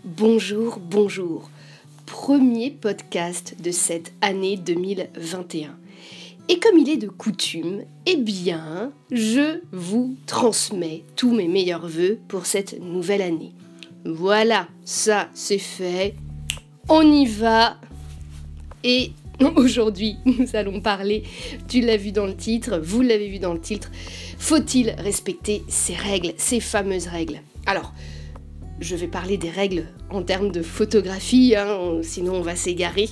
Bonjour, bonjour. Premier podcast de cette année 2021. Et comme il est de coutume, eh bien, je vous transmets tous mes meilleurs vœux pour cette nouvelle année. Voilà, ça c'est fait. On y va. Et aujourd'hui, nous allons parler, tu l'as vu dans le titre, vous l'avez vu dans le titre, faut-il respecter ces règles, ces fameuses règles? Alors, je vais parler des règles en termes de photographie, sinon on va s'égarer.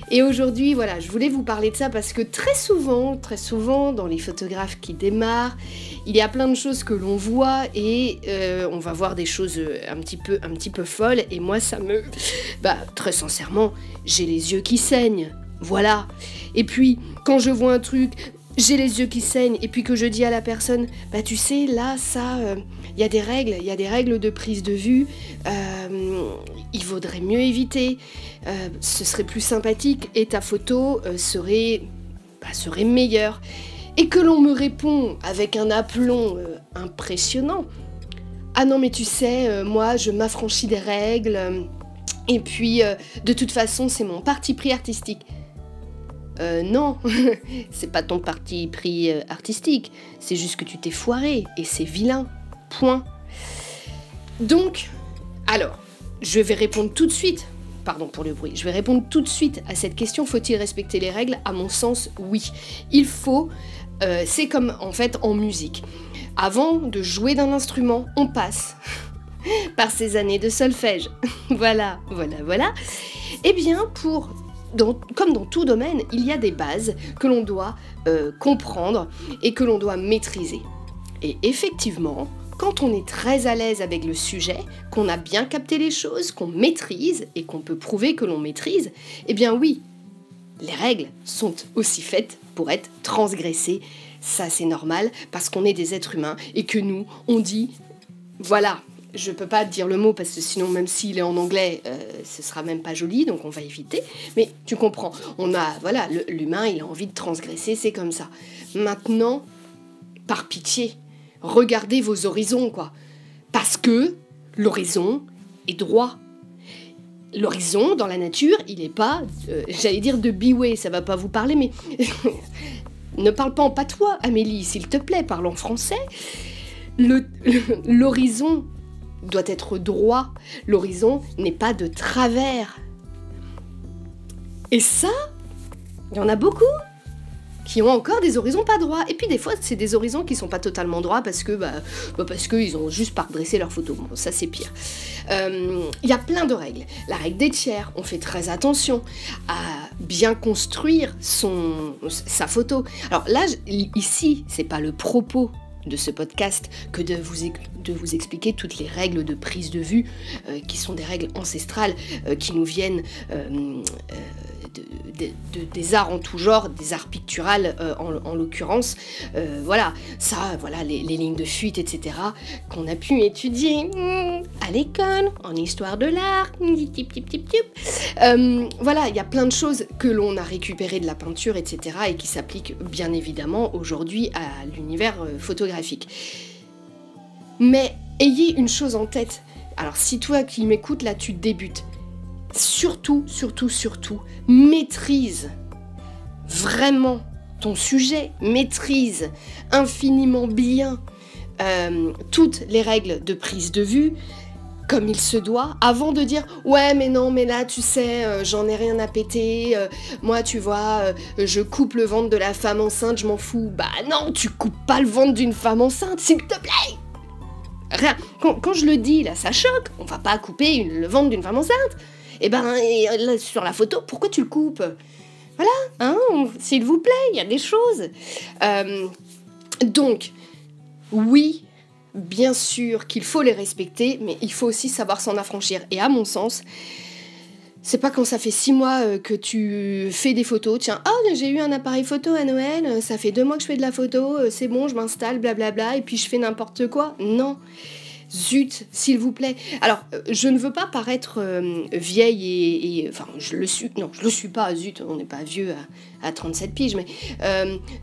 Et aujourd'hui, voilà, je voulais vous parler de ça parce que très souvent, dans les photographes qui démarrent, il y a plein de choses que l'on voit et on va voir des choses un petit peu folles. Et moi, très sincèrement, j'ai les yeux qui saignent. Voilà. Et puis, quand je vois un truc, j'ai les yeux qui saignent, et puis que je dis à la personne, tu sais, là, ça, il y a des règles de prise de vue, il vaudrait mieux éviter, ce serait plus sympathique, et ta photo serait meilleure. Et que l'on me répond avec un aplomb impressionnant. Ah non, mais tu sais, moi, je m'affranchis des règles, et puis, de toute façon, c'est mon parti pris artistique. Non, c'est pas ton parti pris artistique, c'est juste que tu t'es foiré, et c'est vilain, point. Donc, alors, je vais répondre tout de suite, pardon pour le bruit, je vais répondre tout de suite à cette question, faut-il respecter les règles? À mon sens, oui. Il faut, c'est comme en fait en musique. Avant de jouer d'un instrument, on passe par ces années de solfège. Voilà. Eh bien, comme dans tout domaine, il y a des bases que l'on doit comprendre et que l'on doit maîtriser. Et effectivement, quand on est très à l'aise avec le sujet, qu'on a bien capté les choses, qu'on maîtrise et qu'on peut prouver que l'on maîtrise, eh bien oui, les règles sont aussi faites pour être transgressées. Ça, c'est normal parce qu'on est des êtres humains et que nous, on dit, voilà. Je peux pas dire le mot parce que sinon, même s'il est en anglais, ce sera même pas joli, donc on va éviter. Mais tu comprends, l'humain, il a envie de transgresser, c'est comme ça. Maintenant, par pitié, regardez vos horizons, quoi. Parce que l'horizon est droit. L'horizon, dans la nature, il est pas, j'allais dire de biway, ça va pas vous parler, mais ne parle pas en patois, Amélie, s'il te plaît, parle en français. L'horizon doit être droit. L'horizon n'est pas de travers. Et ça, il y en a beaucoup qui ont encore des horizons pas droits. Et puis des fois, c'est des horizons qui sont pas totalement droits parce que ils ont juste pas redressé leur photo. Bon, ça c'est pire. Il y a plein de règles. La règle des tiers, on fait très attention à bien construire sa photo. Alors là, ici, c'est pas le propos de ce podcast que de vous expliquer toutes les règles de prise de vue qui sont des règles ancestrales qui nous viennent des arts en tout genre, des arts picturales en l'occurrence. Les lignes de fuite, etc. qu'on a pu étudier à l'école, en histoire de l'art. Il y a plein de choses que l'on a récupérées de la peinture, etc. et qui s'appliquent bien évidemment aujourd'hui à l'univers photographique. Mais ayez une chose en tête. Alors si toi qui m'écoutes là, tu débutes, surtout, maîtrise vraiment ton sujet, maîtrise infiniment bien toutes les règles de prise de vue, comme il se doit, avant de dire « Ouais, mais non, mais là, tu sais, j'en ai rien à péter, moi, tu vois, je coupe le ventre de la femme enceinte, je m'en fous. » Bah non, tu coupes pas le ventre d'une femme enceinte, s'il te plaît. Rien. Quand je le dis, là, ça choque, on va pas couper le ventre d'une femme enceinte. Là, sur la photo, pourquoi tu le coupes? Voilà, s'il vous plaît, il y a des choses. Donc, oui, bien sûr qu'il faut les respecter, mais il faut aussi savoir s'en affranchir. Et à mon sens, c'est pas quand ça fait 6 mois que tu fais des photos, tiens, j'ai eu un appareil photo à Noël, ça fait 2 mois que je fais de la photo, c'est bon, je m'installe, blablabla, et puis je fais n'importe quoi. Non, Zut, s'il vous plaît. Alors, je ne veux pas paraître vieille enfin, je le suis pas, zut, on n'est pas vieux à 37 piges, mais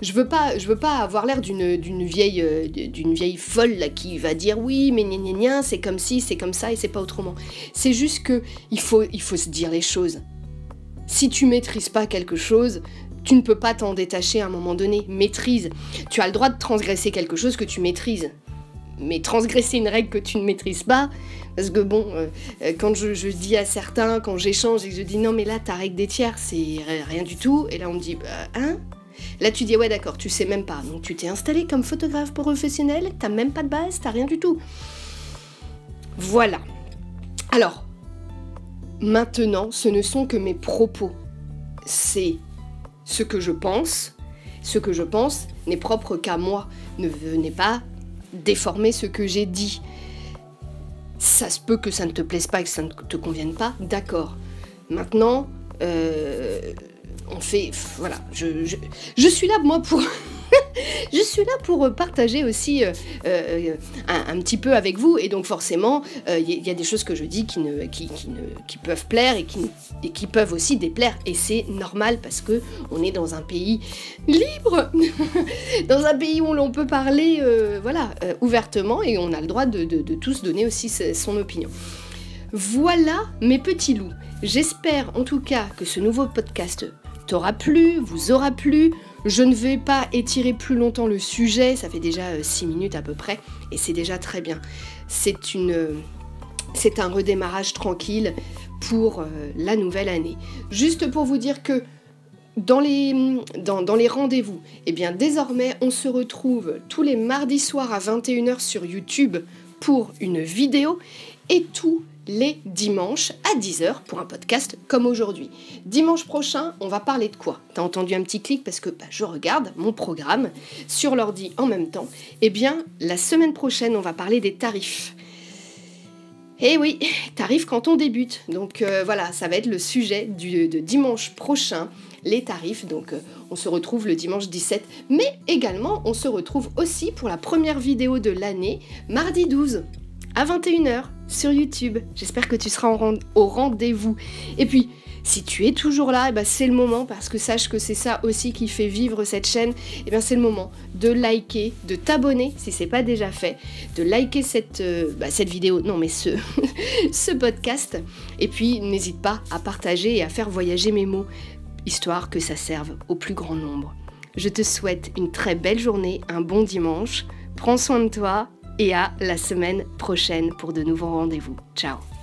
je veux pas avoir l'air d'une vieille folle là, qui va dire oui, mais gna gna gna, c'est comme ci, c'est comme ça et c'est pas autrement. C'est juste que il faut se dire les choses. Si tu maîtrises pas quelque chose, tu ne peux pas t'en détacher à un moment donné. Maîtrise. Tu as le droit de transgresser quelque chose que tu maîtrises. Mais transgresser une règle que tu ne maîtrises pas, parce que bon, quand je dis à certains, quand j'échange et que je dis non mais là ta règle des tiers c'est rien du tout, et là on me dit hein? Là tu dis ouais d'accord, tu sais même pas, donc tu t'es installé comme photographe professionnel, t'as même pas de base, t'as rien du tout. Voilà. Alors, maintenant ce ne sont que mes propos, c'est ce que je pense n'est propre qu'à moi, ne venez pas déformer ce que j'ai dit. Ça se peut que ça ne te plaise pas, que ça ne te convienne pas, d'accord. Maintenant, on fait... Voilà, je suis là, moi, pour... Je suis là pour partager aussi un petit peu avec vous, et donc forcément, il y a des choses que je dis qui peuvent plaire et qui peuvent aussi déplaire, et c'est normal parce que on est dans un pays libre, dans un pays où l'on peut parler ouvertement, et on a le droit de tous donner aussi son opinion. Voilà mes petits loups. J'espère en tout cas que ce nouveau podcast t'aura plu, vous aura plu. Je ne vais pas étirer plus longtemps le sujet, ça fait déjà 6 minutes à peu près, et c'est déjà très bien. C'est un redémarrage tranquille pour la nouvelle année. Juste pour vous dire que dans les rendez-vous, eh bien désormais on se retrouve tous les mardis soirs à 21h sur YouTube pour une vidéo, et tous les dimanches à 10h pour un podcast comme aujourd'hui. Dimanche prochain, on va parler de quoi? T'as entendu un petit clic parce que je regarde mon programme sur l'ordi en même temps. Eh bien, la semaine prochaine, on va parler des tarifs. Eh oui, tarifs quand on débute. Donc voilà, ça va être le sujet de dimanche prochain, les tarifs. Donc on se retrouve le dimanche 17. Mais également, on se retrouve aussi pour la première vidéo de l'année, mardi 12. À 21h sur YouTube. J'espère que tu seras au rendez-vous. Et puis, si tu es toujours là, c'est le moment, parce que sache que c'est ça aussi qui fait vivre cette chaîne. Et bien c'est le moment de liker, de t'abonner si c'est pas déjà fait, de liker cette vidéo, non mais ce podcast. Et puis n'hésite pas à partager et à faire voyager mes mots, histoire que ça serve au plus grand nombre. Je te souhaite une très belle journée, un bon dimanche. Prends soin de toi. Et à la semaine prochaine pour de nouveaux rendez-vous. Ciao!